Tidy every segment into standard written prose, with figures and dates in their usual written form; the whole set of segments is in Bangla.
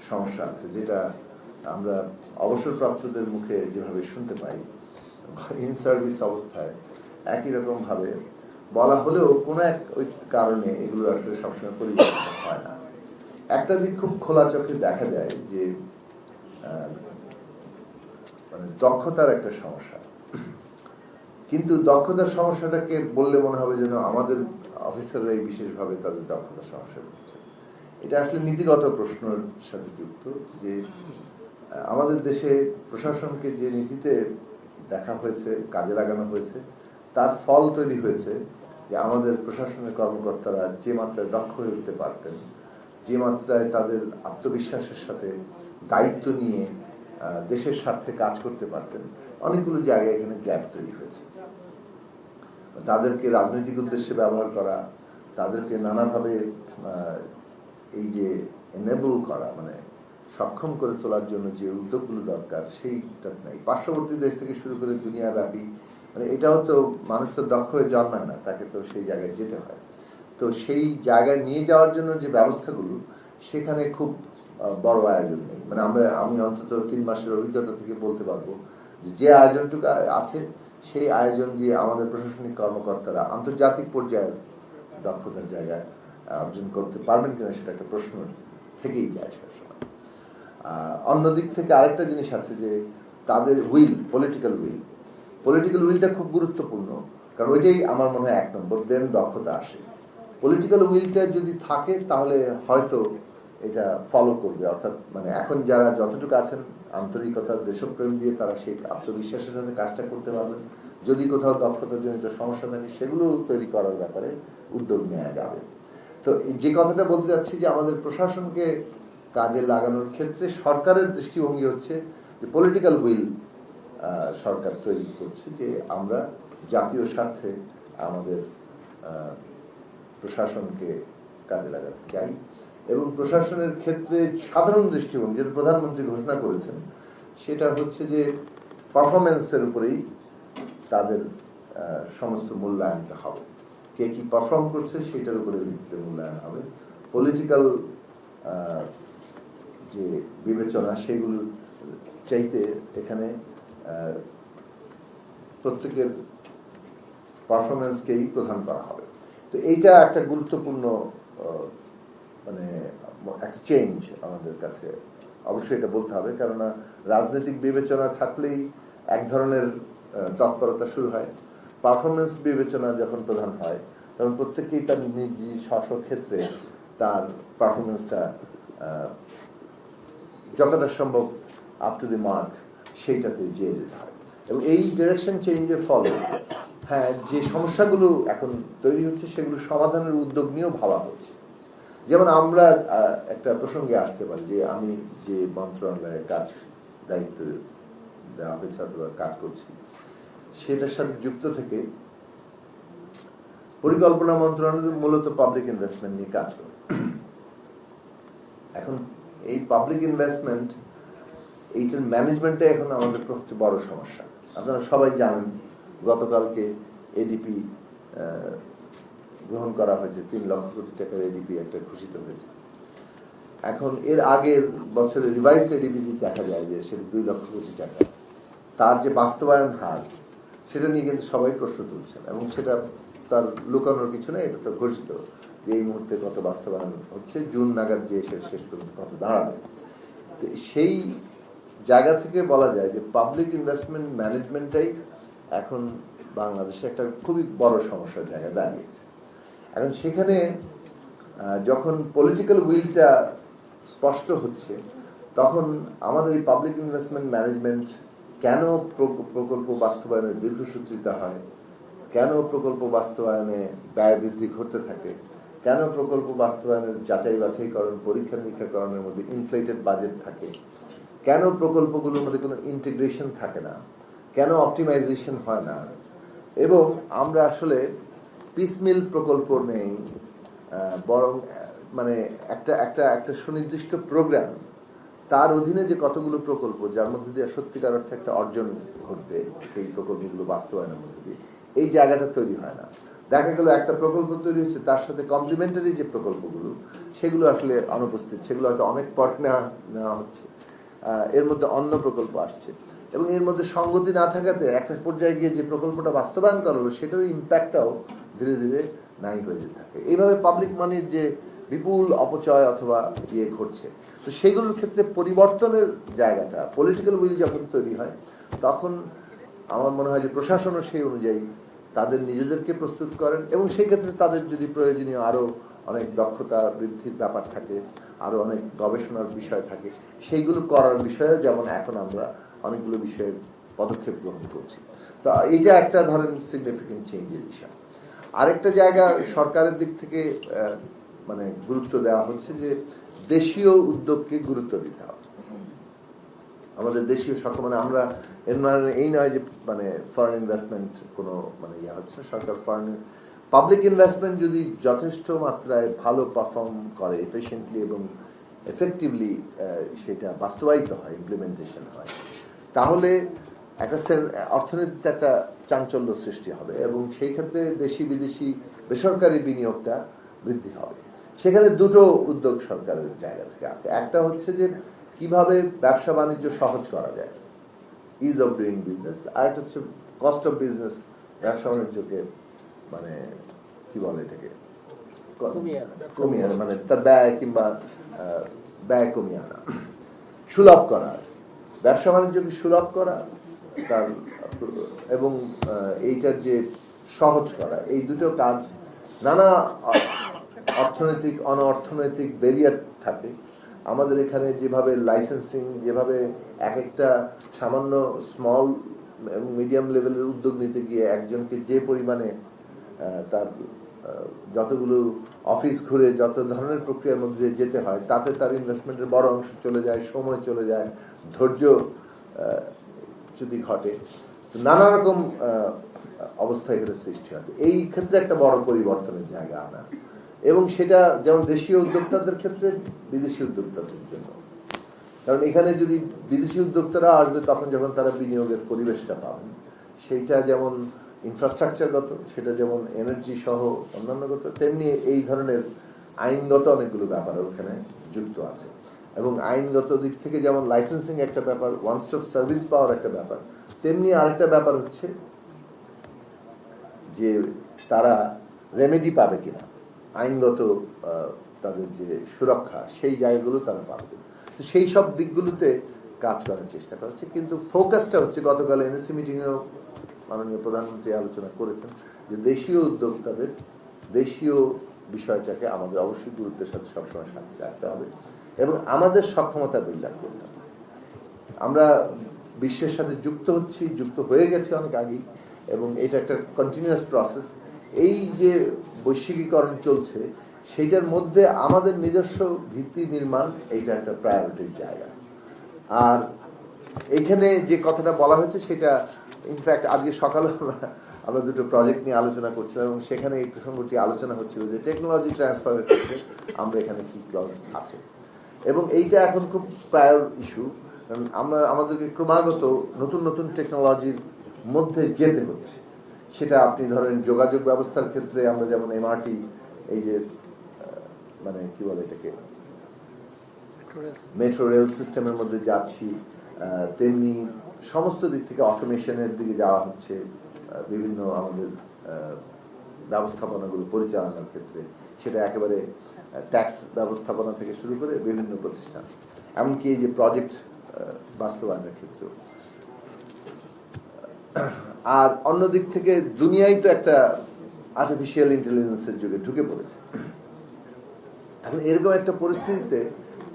সমস্যা আছে, যেটা আমরা অবসরপ্রাপ্তদের মুখে যেভাবে শুনতে পাই, ইন সার্ভিস অবস্থায় একই রকম ভাবে বলা হলেও কোনো এক কারণে এগুলো আসলে সবসময় পরিবর্তিত হয় না। একটা দিক খুব খোলা চোখে দেখা যায় যে মানে দক্ষতার একটা সমস্যা, কিন্তু দক্ষতার সমস্যাটাকে বললে মনে হবে যেন আমাদের অফিসাররাই বিশেষভাবে তাদের দক্ষতার সমস্যা হচ্ছে। এটা আসলে নীতিগত প্রশ্নের সাথে যুক্ত যে আমাদের দেশে প্রশাসনকে যে নীতিতে দেখা হয়েছে, কাজে লাগানো হয়েছে, তার ফল তৈরি হয়েছে যে আমাদের প্রশাসনের কর্মকর্তারা যে মাত্রায় দক্ষ হয়ে উঠতে পারতেন, যে মাত্রায় তাদের আত্মবিশ্বাসের সাথে দায়িত্ব নিয়ে দেশের স্বার্থে কাজ করতে পারতেন, অনেকগুলো জায়গায় এখানে গ্যাপ তৈরি হয়েছে। তাদেরকে রাজনৈতিক উদ্দেশ্যে ব্যবহার করা, তাদেরকে নানাভাবে এই যে এনেবল করা, মানে সক্ষম করে তোলার জন্য যে উদ্যোগগুলো দরকার সেইটা নাই। পার্শ্ববর্তী দেশ থেকে শুরু করে দুনিয়াব্যাপী, মানে এটাও তো মানুষ তো দক্ষ হয়ে জন্মায় না, তাকে তো সেই জায়গায় যেতে হয়। তো সেই জায়গায় নিয়ে যাওয়ার জন্য যে ব্যবস্থাগুলো, সেখানে খুব বড় আয়োজন নেই। মানে আমি অন্তত 3 মাসের অভিজ্ঞতা থেকে বলতে পারবো যে আয়োজনটুকু আছে সেই আয়োজন দিয়ে আমাদের প্রশাসনিক কর্মকর্তারা আন্তর্জাতিক পর্যায়ের দক্ষতার জায়গায় অর্জন করতে পারবেন কিনা সেটা একটা প্রশ্ন থেকেই যায় সবসময়। অন্যদিক থেকে আরেকটা জিনিস আছে যে তাদের পলিটিক্যাল উইলটা খুব গুরুত্বপূর্ণ, কারণ ওইটাই আমার মনে হয় 1 নম্বর, দেন দক্ষতা আসে। পলিটিক্যাল উইলটা যদি থাকে তাহলে হয়তো এটা ফলো করবে, অর্থাৎ মানে এখন যারা যতটুকু আছেন আন্তরিকতা দেশপ্রেম দিয়ে তারা সেই আত্মবিশ্বাসের সাথে কাজটা করতে পারবেন। যদি কোথাও দক্ষতাজনিত সমস্যা থাকে সেগুলো তৈরি করার ব্যাপারে উদ্যোগ নেওয়া যাবে। তো যে কথাটা বলতে যাচ্ছি যে আমাদের প্রশাসনকে কাজে লাগানোর ক্ষেত্রে সরকারের দৃষ্টিভঙ্গি হচ্ছে যে পলিটিক্যাল উইল সরকার তৈরি করছে যে আমরা জাতীয় স্বার্থে আমাদের প্রশাসনকে কাজে লাগাতে চাই, এবং প্রশাসনের ক্ষেত্রে সাধারণ দৃষ্টিভঙ্গি যেটা প্রধানমন্ত্রী ঘোষণা করেছেন সেটা হচ্ছে যে পারফরমেন্সের উপরেই তাদের সমস্ত মূল্যায়নটা হবে। কে কি পারফর্ম করছে সেটার উপরে ভিত্তিতে মূল্যায়ন হবে। পলিটিক্যাল যে বিবেচনা সেগুলো চাইতে এখানে প্রত্যেকের পারফরমেন্সকেই প্রধান করা হবে। তো এইটা একটা গুরুত্বপূর্ণ মানে একটা চেঞ্জ আমাদের কাছে, অবশ্যই এটা বলতে হবে, কেননা রাজনৈতিক বিবেচনা থাকলেই এক ধরনের তৎপরতা শুরু হয়। পারফরমেন্স বিবেচনা যখন প্রধান হয় তখন প্রত্যেকেই তার নিজ স্ব ক্ষেত্রে তার পারফরমেন্সটা যতটা সম্ভব আপ টু দি মার্ক সেইটাতে যেয়ে যেতে হয়। এবং এই ডিরেকশন চেঞ্জের ফলে হ্যাঁ যে সমস্যাগুলো এখন তৈরি হচ্ছে সেগুলো সমাধানের উদ্যোগ নিয়েও ভাবা হচ্ছে। যেমন আমরা একটা প্রসঙ্গে আসতে পারি যে আমি যে মন্ত্রণালয়ে দায়িত্ব দেওয়া হয়েছে অথবা কাজ করছি সেটার সাথে যুক্ত থেকে পরিকল্পনা মন্ত্রণালয় মূলত পাবলিক ইনভেস্টমেন্ট নিয়ে কাজ করে। এখন এই পাবলিক ইনভেস্টমেন্ট এইটার ম্যানেজমেন্টে এখন আমাদের সবচেয়ে বড় সমস্যা। আপনারা সবাই জানেন গতকালকে এডিপি গ্রহণ করা হয়েছে, 3 লক্ষ কোটি টাকার এডিপি একটা ঘোষিত হয়েছে। এখন এর আগের বছরের রিভাইজড এডিপি দেখা যায় যে সেটা 2 লক্ষ কোটি টাকা, তার যে বাস্তবায়ন হার সেটা নিয়ে কিন্তু সবাই প্রশ্ন তুলছেন, এবং সেটা তার লুকানোর কিছু নেই, এটা তো ঘোষিত যে এই মুহূর্তে কত বাস্তবায়ন হচ্ছে, জুন নাগাদ যে শেষ পর্যন্ত কত দাঁড়াবে। তো সেই জায়গা থেকে বলা যায় যে পাবলিক ইনভেস্টমেন্ট ম্যানেজমেন্টটাই এখন বাংলাদেশে একটা খুবই বড় সমস্যার জায়গায় দাঁড়িয়েছে। এখন সেখানে যখন পলিটিক্যাল উইলটা স্পষ্ট হচ্ছে তখন আমাদের এই পাবলিক ইনভেস্টমেন্ট ম্যানেজমেন্ট কেন প্রকল্প বাস্তবায়নে দীর্ঘসূত্রিতা হয়, কেন প্রকল্প বাস্তবায়নে ব্যয় বৃদ্ধি ঘটতে থাকে, কেন প্রকল্প বাস্তবায়নের যাচাই বাছাইকরণ পরীক্ষা নিরীক্ষাকরণের মধ্যে ইনফ্লেটেড বাজেট থাকে, কেন প্রকল্পগুলোর মধ্যে কোনো ইন্টিগ্রেশন থাকে না, কেন অপটিমাইজেশন হয় না, এবং আমরা আসলে পিসমিল প্রকল্প নেই, বরং মানে একটা একটা একটা সুনির্দিষ্ট প্রোগ্রাম, তার অধীনে যে কতগুলো প্রকল্প যার মধ্যে দিয়ে সত্যিকার অর্থে একটা অর্জন ঘটবে সেই প্রকল্পগুলো বাস্তবায়নের মধ্যে দিয়ে, এই জায়গাটা তৈরি হয় না। দেখা গেল একটা প্রকল্প তৈরি হচ্ছে, তার সাথে কমপ্লিমেন্টারি যে প্রকল্পগুলো সেগুলো আসলে অনুপস্থিত, সেগুলো হয়তো অনেক পর নেওয়া হচ্ছে, এর মধ্যে অন্য প্রকল্প আসছে, এবং এর মধ্যে সঙ্গতি না থাকাতে একটা পর্যায়ে গিয়ে যে প্রকল্পটা বাস্তবায়ন করা হলো সেটার ইম্প্যাক্টটাও ধীরে ধীরে নাই হয়ে যেতে থাকে। এইভাবে পাবলিক মানির যে বিপুল অপচয় অথবা ইয়ে ঘটছে, তো সেগুলোর ক্ষেত্রে পরিবর্তনের জায়গাটা, পলিটিক্যাল উইল যখন তৈরি হয় তখন আমার মনে হয় যে প্রশাসনও সেই অনুযায়ী তাদের নিজেদেরকে প্রস্তুত করেন, এবং সেই ক্ষেত্রে তাদের যদি প্রয়োজনীয় আরও অনেক দক্ষতা বৃদ্ধির ব্যাপার থাকে, আরও অনেক গবেষণার বিষয় থাকে, সেইগুলো করার বিষয়ে যেমন এখন আমরা অনেকগুলো বিষয়ে পদক্ষেপ গ্রহণ করছি। তো এটা একটা ধরেন সিগনিফিকেন্ট চেঞ্জের বিষয়। আরেকটা জায়গা সরকারের দিক থেকে মানে গুরুত্ব দেওয়া হচ্ছে যে দেশীয় উদ্যোগকে গুরুত্ব দিতে হবে। আমাদের দেশীয় মানে আমরা এর মানে এই নয় যে মানে ফরেন ইনভেস্টমেন্ট কোনো মানে ইয়ে হচ্ছে, সরকার ফরেন পাবলিক ইনভেস্টমেন্ট যদি যথেষ্ট মাত্রায় ভালো পারফর্ম করে এফিশিয়েন্টলি এবং এফেক্টিভলি সেটা বাস্তবায়িত হয়, ইমপ্লিমেন্টেশন হয়, তাহলে একটা অর্থনীতিতে একটা চাঞ্চল্য সৃষ্টি হবে, এবং সেই ক্ষেত্রে দেশি বিদেশি বেসরকারি বিনিয়োগটা বৃদ্ধি হবে। সেখানে দুটো উদ্যোগ সরকারের জায়গা থেকে আছে। একটা হচ্ছে যে কিভাবে ব্যবসা বাণিজ্য সহজ করা যায়, ইজ অফ ডুইং বিজনেস, আর একটা হচ্ছে কস্ট অফ বিজনেস, ব্যবসা বাণিজ্যকে মানে কি বলে এটাকে কমিয়ে আনা, মানে তার ব্যয় কিংবা ব্যয় কমিয়ে আনা, সুলভ করা, ব্যবসা বাণিজ্যকে সুলভ করা তার এবং এইটার যে সহজ করা, এই দুটো কাজ নানা অর্থনৈতিক অনঅর্থনৈতিক ব্যারিয়ার থাকে আমাদের এখানে। যেভাবে লাইসেন্সিং, যেভাবে এক একটা সামান্য স্মল এবং মিডিয়াম লেভেলের উদ্যোগ নিতে গিয়ে একজনকে যে পরিমাণে তার যতগুলো অফিস ঘুরে যত ধরনের প্রক্রিয়ার মধ্যে যেতে হয়, তাতে তার ইনভেস্টমেন্টের বড় অংশ চলে যায়, সময় চলে যায়, ধৈর্য যদি ঘটে, নানা রকম অবস্থা এখানে সৃষ্টি হয়। এই ক্ষেত্রে একটা বড় পরিবর্তনের জায়গা আনা, এবং সেটা যেমন দেশীয় উদ্যোক্তাদের ক্ষেত্রে, বিদেশি উদ্যোক্তাদের জন্য। কারণ এখানে যদি বিদেশি উদ্যোক্তারা আসবে তখন যখন তারা বিনিয়োগের পরিবেশটা পাবেন, সেইটা যেমন ইনফ্রাস্ট্রাকচারগত, সেটা যেমন এনার্জি সহ অন্যান্যগত, তেমনি এই ধরনের আইনগত অনেকগুলো ব্যাপার ওখানে যুক্ত আছে। এবং আইনগত দিক থেকে যেমন লাইসেন্সিং একটা ব্যাপার, ওয়ান স্টপ সার্ভিস পাওয়ার একটা ব্যাপার, তেমনি আরেকটা ব্যাপার হচ্ছে যে তারা রেমেডি পাবে কিনা, আইনগত তাদের যে সুরক্ষা, সেই জায়গাগুলো তারা পাবে। তো সেই সব দিকগুলোতে কাজ করার চেষ্টা করা হচ্ছে। কিন্তু ফোকাসটা হচ্ছে, গতকাল এনএসসি মিটিংয়েও মাননীয় প্রধানমন্ত্রী আলোচনা করেছেন যে দেশীয় উদ্যোক্তাদের, দেশীয় বিষয়টাকে আমাদের অবশ্যই গুরুত্বের সাথে সবসময় সাথে রাখতে হবে, এবং আমাদের সক্ষমতা বিল্ড আপ করতে হবে। আমরা বিশ্বের সাথে যুক্ত হচ্ছি, যুক্ত হয়ে গেছি অনেক আগেই, এবং এটা একটা কন্টিনিউয়াস প্রসেস। এই যে বৈশ্বিকীকরণ চলছে, সেইটার মধ্যে আমাদের নিজস্ব ভিত্তি নির্মাণ, এইটা একটা প্রায়োরিটির জায়গা। আর এখানে যে কথাটা বলা হয়েছে সেটা ইনফ্যাক্ট আজকে সকালে আমরা দুটো প্রজেক্ট নিয়ে আলোচনা করছিলাম, এবং সেখানে এই প্রসঙ্গটি আলোচনা হচ্ছিল যে টেকনোলজি ট্রান্সফারের ক্ষেত্রে আমরা এখানে কি ক্লজ আছে, এবং এইটা এখন খুব প্রায়র ইস্যু। কারণ আমরা আমাদেরকে ক্রমাগত নতুন নতুন টেকনোলজির মধ্যে যেতে হচ্ছে। সেটা আপনি ধরেন যোগাযোগ ব্যবস্থার ক্ষেত্রে আমরা যেমন এমআরটি, এই যে মানে কি বলে এটাকে, মেট্রো রেল সিস্টেমের মধ্যে যাচ্ছি, তেমনি সমস্ত দিক থেকে অটোমেশনের দিকে যাওয়া হচ্ছে বিভিন্ন আমাদের ব্যবস্থাপনাগুলো পরিচালনার ক্ষেত্রে। সেটা একেবারে ট্যাক্স ব্যবস্থাপনা থেকে শুরু করে বিভিন্ন প্রতিষ্ঠান, এমনকি এই যে প্রজেক্ট বাস্তবায়নের ক্ষেত্রেও। আর অন্য দিক থেকে দুনিয়ায় তো একটা আর্টিফিশিয়াল ইন্টেলিজেন্সের যুগে ঢুকে পড়েছে। এখন এরকম একটা পরিস্থিতিতে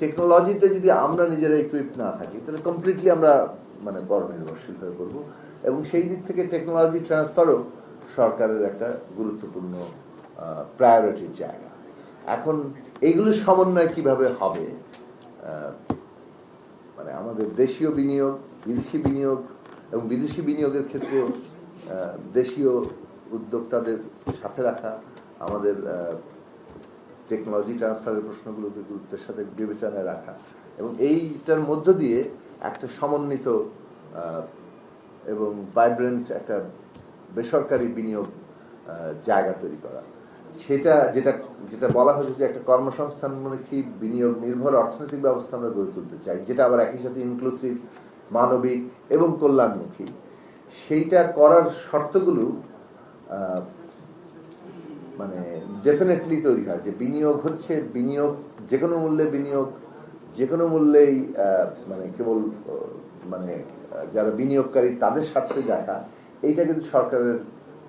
টেকনোলজিতে যদি আমরা নিজেরা ইকুইপ না থাকি, তাহলে কমপ্লিটলি আমরা মানে বড় নির্ভরশীল হয়ে পড়বো, এবং সেই দিক থেকে টেকনোলজি ট্রান্সফারও সরকারের একটা গুরুত্বপূর্ণ প্রায়োরিটির জায়গা। এখন এইগুলোর সমন্বয় কিভাবে হবে, মানে আমাদের দেশীয় বিনিয়োগ, বিদেশি বিনিয়োগ, এবং বিদেশি বিনিয়োগের ক্ষেত্রে দেশীয় উদ্যোক্তাদের সাথে রাখা, আমাদের টেকনোলজি ট্রান্সফারের প্রশ্নগুলোকে গুরুত্বের সাথে বিবেচনায় রাখা, এবং এইটার মধ্য দিয়ে একটা সমন্বিত এবং ভাইব্রেন্ট একটা বেসরকারি বিনিয়োগ জায়গা তৈরি করা, সেটা যেটা যেটা বলা হয়েছে যে একটা কর্মসংস্থানমুখী বিনিয়োগ নির্ভর অর্থনৈতিক ব্যবস্থা আমরা গড়ে তুলতে চাই, যেটা আবার একই সাথে ইনক্লুসিভ, মানবিক এবং কল্যাণমুখী। সেইটা করার শর্তগুলো মানে ডেফিনেটলি তৈরি হয় যে বিনিয়োগ হচ্ছে বিনিয়োগ, যে কোনো মূল্যে বিনিয়োগ, যে কোনো মূল্যেই মানে কেবল মানে যারা বিনিয়োগকারী তাদের স্বার্থে দেখা, এইটা কিন্তু সরকারের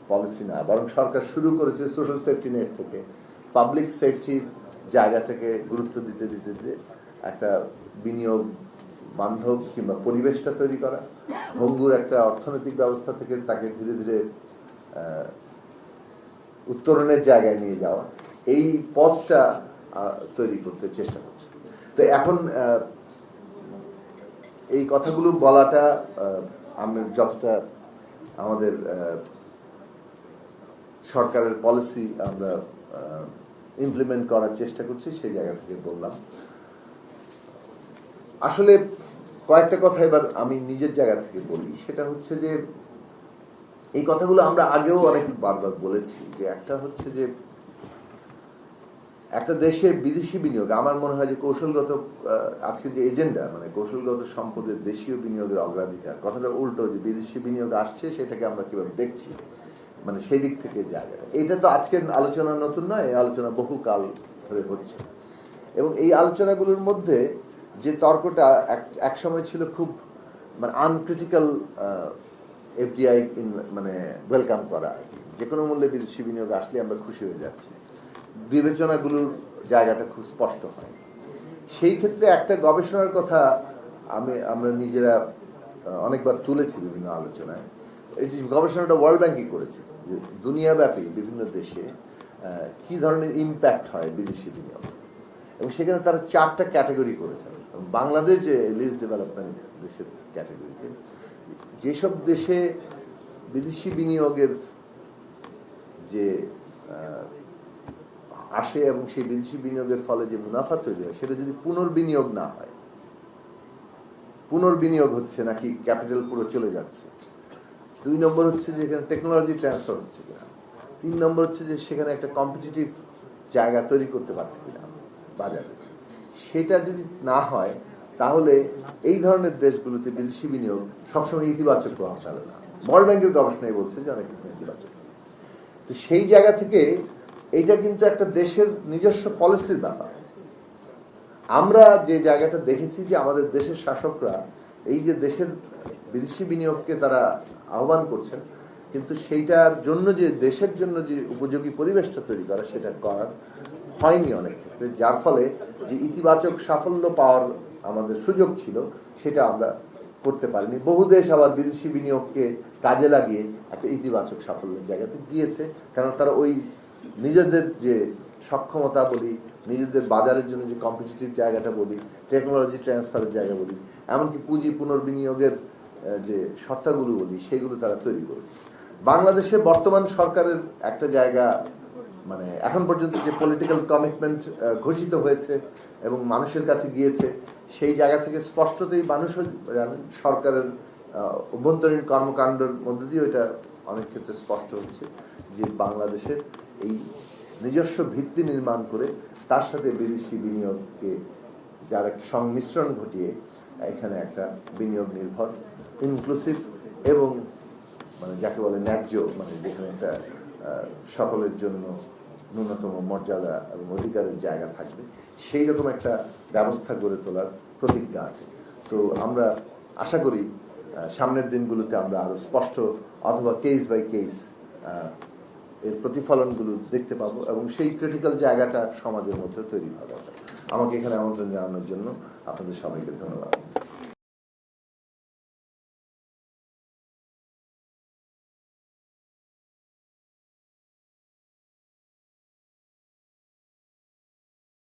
পলিসি না, বরং সরকার শুরু করেছে সোশ্যাল সেফটি নেট থেকে, পাবলিক সেফটির জায়গাটাকে গুরুত্ব দিতে দিতে দিতে একটা বিনিয়োগ বান্ধব কিংবা পরিবেশটা তৈরি করা, ভঙ্গুর একটা অর্থনৈতিক ব্যবস্থা থেকে তাকে ধীরে ধীরে উত্তরণের জায়গায় নিয়ে যাওয়া, এই পথটা তৈরি করতে চেষ্টা করছে। তো এখন এই কথাগুলো বলাটা আমি যতটা আমাদের সরকারের পলিসি আমরা ইমপ্লিমেন্ট করার চেষ্টা করছি সেই জায়গা থেকে বললাম। আসলে কয়েকটা কথা এবার আমি নিজের জায়গা থেকে বলি, সেটা হচ্ছে যে এই কথাগুলো আমরা আগেও অনেক বারবার বলেছি, যে একটা হচ্ছে যে একটা দেশে বিদেশি বিনিয়োগ, আমার মনে হয় যে কৌশলগত আজকে যে এজেন্ডা, মানে কৌশলগত সম্পদের দেশীয় বিনিয়োগের অগ্রাধিকার, কথাটা উল্টো, যে বিদেশি বিনিয়োগ আসছে সেটাকে আমরা কিভাবে দেখছি, মানে সেই দিক থেকে জায়গাটা, এটা তো আজকের আলোচনা নতুন নয়, এই আলোচনা বহুকাল ধরে হচ্ছে। এবং এই আলোচনাগুলোর মধ্যে যে তর্কটা এক সময় ছিল খুব মানে আনক্রিটিক্যাল, এফডিআই মানে ওয়েলকাম করা আর কি, যে কোনো মূল্যে বিদেশি বিনিয়োগ আসলে আমরা খুশি হয়ে যাচ্ছি, বিবেচনাগুলোর জায়গাটা খুব স্পষ্ট হয়। সেই ক্ষেত্রে একটা গবেষণার কথা আমরা নিজেরা অনেকবার তুলেছি বিভিন্ন আলোচনায়। এই যে গবেষণাটা ওয়ার্ল্ড ব্যাংকই করেছে, যে দুনিয়াব্যাপী বিভিন্ন দেশে কি ধরনের ইম্প্যাক্ট হয় বিদেশি বিনিয়োগ, এবং সেখানে তারা 4টা ক্যাটাগরি করেছেন। বাংলাদেশ যে লিস্ট ডেভেলপমেন্ট দেশের ক্যাটাগরিতে, যেসব দেশে বিদেশি বিনিয়োগের যে আসে এবং সেই বিদেশি বিনিয়োগের ফলে যে মুনাফা তৈরি হয়, সেটা যদি পুনর্বিনিয়োগ না হয়, পুনর্বিনিয়োগ হচ্ছে নাকি ক্যাপিটাল পুরো চলে যাচ্ছে, 2 নম্বর হচ্ছে যে এখানে টেকনোলজি ট্রান্সফার হচ্ছে কিনা, 3 নম্বর হচ্ছে যে সেখানে একটা কম্পিটিটিভ জায়গা তৈরি করতে পারছে কিনা বাজারে, সেটা যদি না হয় তাহলে এই ধরনের দেশগুলোতে বিদেশি বিনিয়োগ সবসময় ইতিবাচক প্রভাব ফেলে না। ওয়ার্ল্ড ব্যাংকের গবেষণায় বলছে যে অনেক ইতিবাচক। তো সেই জায়গা থেকে এইটা কিন্তু একটা দেশের নিজস্ব পলিসির ব্যাপার। আমরা যে জায়গাটা দেখেছি যে আমাদের দেশের শাসকরা এই যে দেশের বিদেশি বিনিয়োগকে তারা আহ্বান করছেন, কিন্তু সেইটার জন্য যে দেশের জন্য যে উপযোগী পরিবেশটা তৈরি করা, সেটা করার হয়নি অনেক ক্ষেত্রে, যার ফলে যে ইতিবাচক সাফল্য পাওয়ার আমাদের সুযোগ ছিল সেটা আমরা করতে পারিনি। বহু দেশ আবার বিদেশি বিনিয়োগকে কাজে লাগিয়ে একটা ইতিবাচক সাফল্যের জায়গাতে গিয়েছে, কারণ তারা ওই নিজেদের যে সক্ষমতা বলি, নিজেদের বাজারের জন্য যে কম্পিটিটিভ জায়গাটা বলি, টেকনোলজি ট্রান্সফারের জায়গা বলি, এমনকি পুঁজি পুনর্বিনিয়োগের যে শর্তাগুলো বলি, সেগুলো তারা তৈরি করেছে। বাংলাদেশে বর্তমান সরকারের একটা জায়গা, মানে এখন পর্যন্ত যে পলিটিক্যাল কমিটমেন্ট ঘোষিত হয়েছে এবং মানুষের কাছে গিয়েছে, সেই জায়গা থেকে স্পষ্টতই মানুষও জানেন, সরকারের অভ্যন্তরীণ কর্মকাণ্ডের মধ্যে দিয়ে এটা অনেক ক্ষেত্রে স্পষ্ট হচ্ছে যে বাংলাদেশের এই নিজস্ব ভিত্তি নির্মাণ করে তার সাথে বিদেশি বিনিয়োগকে যার একটা সংমিশ্রণ ঘটিয়ে এখানে একটা বিনিয়োগ নির্ভর, ইনক্লুসিভ এবং মানে যাকে বলে ন্যায্য, মানে যেখানে একটা সকলের জন্য ন্যূনতম মর্যাদা এবং অধিকারের জায়গা থাকবে, সেই রকম একটা ব্যবস্থা গড়ে তোলার প্রতিজ্ঞা আছে। তো আমরা আশা করি সামনের দিনগুলোতে আমরা আরো স্পষ্ট অথবা কেস বাই কেস এর প্রতিফলনগুলো দেখতে পাবো, এবং সেই ক্রিটিক্যাল জায়গাটা সমাজের মধ্যে তৈরি হবে। আমাকে এখানে আমন্ত্রণ জানানোর জন্য আপনাদের সবাইকে ধন্যবাদ।